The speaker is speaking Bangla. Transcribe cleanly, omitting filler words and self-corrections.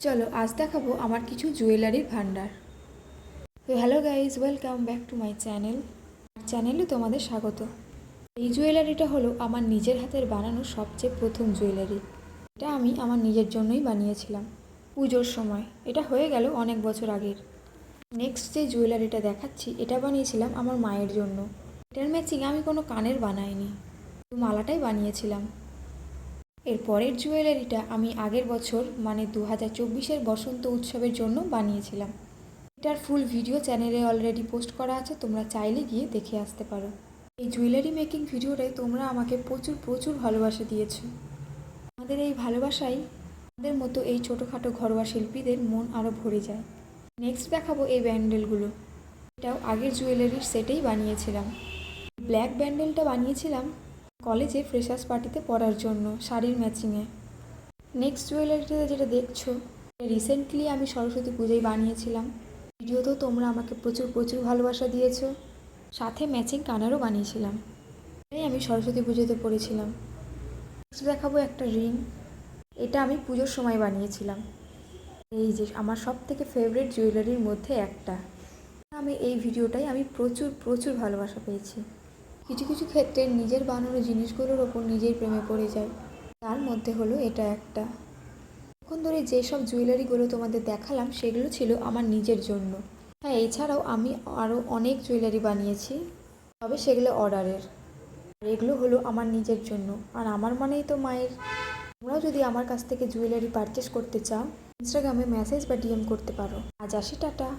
চলো আজ দেখাবো আমার কিছু জুয়েলারির ভান্ডার। তো hello guys, welcome back to my চ্যানেলে তোমাদের স্বাগত। এই জুয়েলারিটা হলো আমার নিজের হাতের বানানো সবচেয়ে প্রথম জুয়েলারি। এটা আমি আমার নিজের জন্যই বানিয়েছিলাম পুজোর সময়। এটা হয়ে গেল অনেক বছর আগের। নেক্সট যে জুয়েলারিটা দেখাচ্ছি এটা বানিয়েছিলাম আমার মায়ের জন্য। এটার ম্যাচিং আমি কোনো কানের বানাইনি, মালাটাই বানিয়েছিলাম। এর পরের জুয়েলারিটা আমি আগের বছর মানে 2024-এর বসন্ত উৎসবের জন্য বানিয়েছিলাম। এটার ফুল ভিডিও চ্যানেলে অলরেডি পোস্ট করা আছে, তোমরা চাইলে গিয়ে দেখে আসতে পারো। এই জুয়েলারি মেকিং ভিডিওটাই তোমরা আমাকে প্রচুর প্রচুর ভালোবাসা দিয়েছো। আমাদের এই ভালোবাসাই আমাদের মতো এই ছোটোখাটো ঘরোয়া শিল্পীদের মন আরও ভরে যায়। নেক্সট দেখাবো এই ব্যান্ডেলগুলো। এটাও আগের জুয়েলারির সেটেই বানিয়েছিলাম। ব্ল্যাক ব্যান্ডেলটা বানিয়েছিলাম কলেজে ফ্রেশার্স পার্টিতে পরার জন্য শাড়ির ম্যাচিংয়ে। নেক্সট জুয়েলারিটাতে যেটা দেখছো রিসেন্টলি আমি সরস্বতী পুজোয় বানিয়েছিলাম। ভিডিওতেও তোমরা আমাকে প্রচুর প্রচুর ভালোবাসা দিয়েছো, সাথে ম্যাচিং কানেরও বানিয়েছিলাম। এটাই আমি সরস্বতী পুজোতে পরেছিলাম। নেক্সট দেখাবো একটা রিং। এটা আমি পুজোর সময় বানিয়েছিলাম। এই যে আমার সব থেকে ফেভারিট জুয়েলারির মধ্যে একটা। এই ভিডিওটাই আমি প্রচুর প্রচুর ভালোবাসা পেয়েছি। কিছু কিছু ক্ষেত্রে নিজের বানানো জিনিসগুলোর ওপর নিজেই প্রেমে পড়ে যায়, তার মধ্যে হলো এটা একটা। এখন ধরে যেসব জুয়েলারিগুলো তোমাদের দেখালাম সেগুলো ছিল আমার নিজের জন্য। হ্যাঁ, এছাড়াও আমি আরও অনেক জুয়েলারি বানিয়েছি, তবে সেগুলো অর্ডারের। আর এগুলো হলো আমার নিজের জন্য, আর আমার মানেই তো মায়ের। তোমরাও যদি আমার কাছ থেকে জুয়েলারি পারচেস করতে চাও ইনস্টাগ্রামে মেসেজ বা ডিএম করতে পারো। আজ আসি, টাটা।